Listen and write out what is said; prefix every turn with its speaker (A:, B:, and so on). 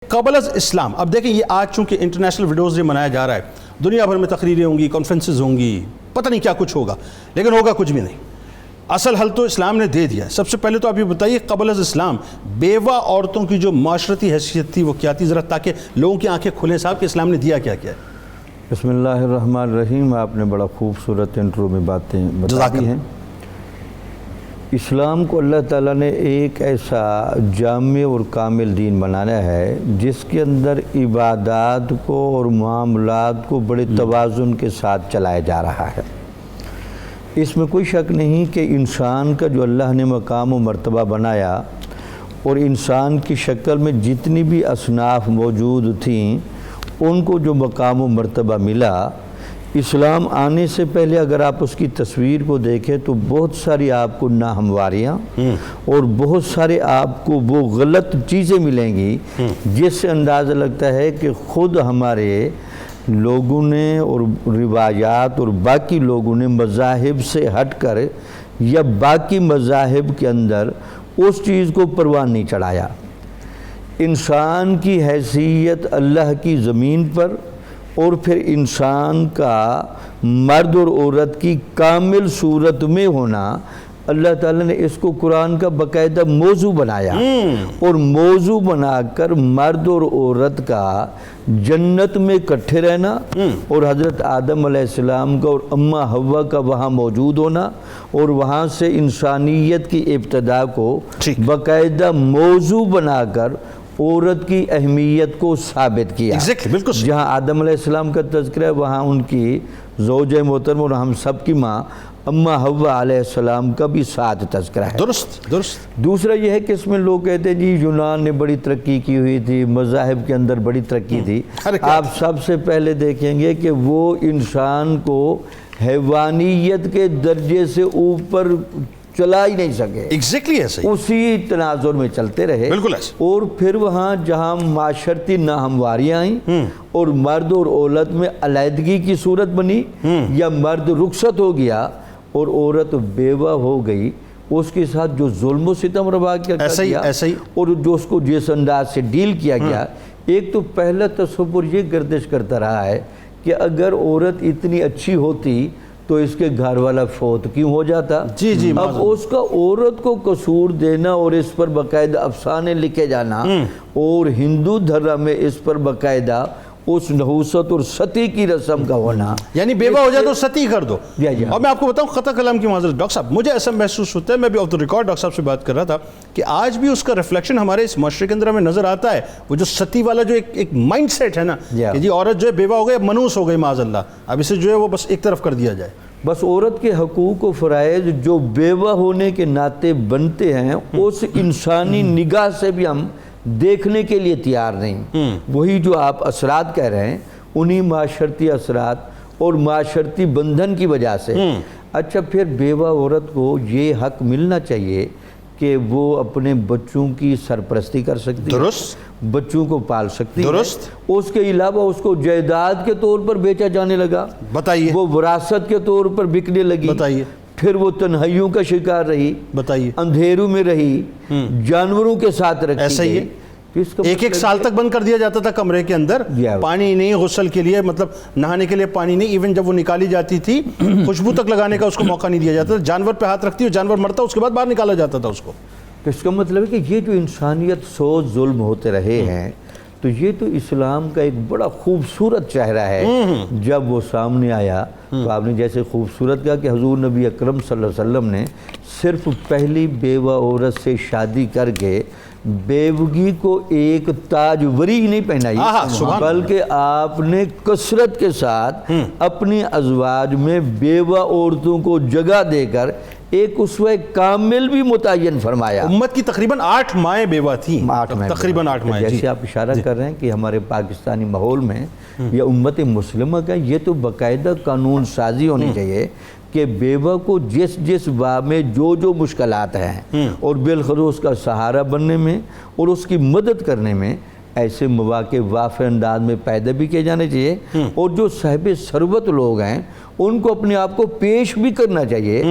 A: قبل از اسلام. اب دیکھیں یہ آج چونکہ انٹرنیشنل ویڈیوز ڈے منایا جا رہا ہے، دنیا بھر میں تقریریں ہوں گی، کانفرنسز ہوں گی، پتہ نہیں کیا کچھ ہوگا، لیکن ہوگا کچھ بھی نہیں. اصل حل تو اسلام نے دے دیا. سب سے پہلے تو آپ یہ بتائیے قبل از اسلام بیوہ عورتوں کی جو معاشرتی حیثیت تھی وہ کیا تھی، ذرا تاکہ لوگوں کی آنکھیں کھلیں صاحب کہ اسلام نے دیا کیا کیا ہے.
B: بسم اللہ الرحمن الرحیم. آپ نے بڑا خوبصورت انٹرو میں باتیں بتا دی ہیں. اسلام کو اللہ تعالیٰ نے ایک ایسا جامع اور کامل دین بنانا ہے جس کے اندر عبادات کو اور معاملات کو بڑے توازن کے ساتھ چلایا جا رہا ہے. اس میں کوئی شک نہیں کہ انسان کا جو اللہ نے مقام و مرتبہ بنایا اور انسان کی شکل میں جتنی بھی اصناف موجود تھیں ان کو جو مقام و مرتبہ ملا، اسلام آنے سے پہلے اگر آپ اس کی تصویر کو دیکھیں تو بہت ساری آپ کو ناہمواریاں اور بہت سارے آپ کو وہ غلط چیزیں ملیں گی جس سے اندازہ لگتا ہے کہ خود ہمارے لوگوں نے اور روایات اور باقی لوگوں نے مذاہب سے ہٹ کر یا باقی مذاہب کے اندر اس چیز کو پروان نہیں چڑھایا. انسان کی حیثیت اللہ کی زمین پر اور پھر انسان کا مرد اور عورت کی کامل صورت میں ہونا، اللہ تعالیٰ نے اس کو قرآن کا باقاعدہ موضوع بنایا اور موضوع بنا کر مرد اور عورت کا جنت میں اکٹھے رہنا اور حضرت آدم علیہ السلام کا اور اماں حوا کا وہاں موجود ہونا اور وہاں سے انسانیت کی ابتدا کو باقاعدہ موضوع بنا کر عورت کی اہمیت کو ثابت کیا. جہاں آدم علیہ السلام کا تذکرہ ہے وہاں ان کی زوج محترم اور ہم سب کی ماں اماں حوا علیہ السلام کا بھی ساتھ تذکرہ ہے.
A: درست.
B: دوسرا یہ ہے کہ اس میں لوگ کہتے ہیں جی یونان نے بڑی ترقی کی ہوئی تھی، مذاہب کے اندر بڑی ترقی تھی. آپ سب سے پہلے دیکھیں گے کہ وہ انسان کو حیوانیت کے درجے سے اوپر چلا ہی نہیں سکے.
A: ایسے
B: اسی تناظر میں چلتے رہے.
A: بالکل ایسے.
B: اور پھر وہاں جہاں معاشرتی ناہمواریاں آئیں اور مرد اور عورت میں علیحدگی کی صورت بنی یا مرد رخصت ہو گیا اور عورت بیوہ ہو گئی، اس کے ساتھ جو ظلم و ستم روا کیا گیا اور جو اس کو جس انداز سے ڈیل کیا گیا، ایک تو پہلا تصور یہ گردش کرتا رہا ہے کہ اگر عورت اتنی اچھی ہوتی تو اس کے گھر والا فوت کیوں ہو جاتا. اب اس کا عورت کو قصور دینا اور اس پر باقاعدہ افسانے لکھے جانا اور ہندو دھرم میں اس پر باقاعدہ اس نحوست اور ستی کی رسم کا ہونا،
A: یعنی بیوہ ہو جائے تو ستی کر دو. اور میں آپ کو بتاؤں خطا کلام کی معذرت ڈاکٹر صاحب، مجھے ایسا محسوس ہوتا ہے، میں بھی آف دا ریکارڈ ڈاکٹر صاحب سے بات کر رہا تھا کہ آج بھی اس کا ریفلیکشن ہمارے اس معاشرے کے اندر ہمیں نظر آتا ہے. وہ جو ستی والا جو ایک مائنڈ سیٹ ہے نا کہ جی عورت جو ہے بیوہ ہو گئی، منوس ہو گئی معاذ اللہ، اب اسے جو ہے وہ بس ایک طرف کر دیا جائے.
B: بس عورت کے حقوق و فرائض جو بیوہ ہونے کے ناطے بنتے ہیں اس انسانی نگاہ سے بھی ہم دیکھنے کے لیے تیار نہیں. وہی جو آپ اثرات کہہ رہے ہیں انہی معاشرتی اثرات اور معاشرتی بندھن کی وجہ سے. اچھا پھر بیوہ عورت کو یہ حق ملنا چاہیے کہ وہ اپنے بچوں کی سرپرستی کر سکتی ہے، بچوں کو پال سکتی ہے. اس کے علاوہ اس کو جائیداد کے طور پر بیچا جانے لگا، بتائیے وہ وراثت کے طور پر بکنے لگی، بتائیے پھر وہ تنہائیوں کا شکار رہی، بتائیے اندھیروں میں رہی، جانوروں کے ساتھ رکھی گئی.
A: ایک سال تک بند کر دیا جاتا تھا کمرے کے اندر، پانی نہیں، غسل کے لیے مطلب نہانے کے لیے پانی نہیں، ایون جب وہ نکالی جاتی تھی خوشبو تک لگانے کا اس کو موقع نہیں دیا جاتا تھا. جانور پہ ہاتھ رکھتی اور جانور مرتا اس کے بعد باہر نکالا جاتا تھا اس کو.
B: اس کا مطلب ہے کہ یہ جو انسانیت سوز ظلم ہوتے رہے ہیں تو یہ تو اسلام کا ایک بڑا خوبصورت چہرہ ہے. جب وہ سامنے آیا تو آپ نے جیسے خوبصورت کہا کہ حضور نبی اکرم صلی اللہ علیہ وسلم نے صرف پہلی بیوہ عورت سے شادی کر کے بیوگی کو ایک تاج وری نہیں پہنائی، بلکہ آپ نے کثرت کے ساتھ اپنی ازواج میں بیوہ عورتوں کو جگہ دے کر ایک اسوہ کامل بھی متعین فرمایا.
A: امت کی تقریباً 8 مائیں بیوہ تھیں، تقریباً 8 مائیں.
B: جیسے آپ اشارہ کر رہے ہیں کہ ہمارے پاکستانی ماحول میں یا امت مسلمہ کا یہ تو باقاعدہ قانون سازی ہونی چاہیے کہ بیوہ کو جس باب میں جو مشکلات ہیں اور بالخصوص اس کا سہارا بننے میں اور اس کی مدد کرنے میں ایسے مواقع وافر انداز میں پیدا بھی کیے جانے چاہیے اور جو صاحب ثروت لوگ ہیں ان کو اپنے آپ کو پیش بھی کرنا چاہیے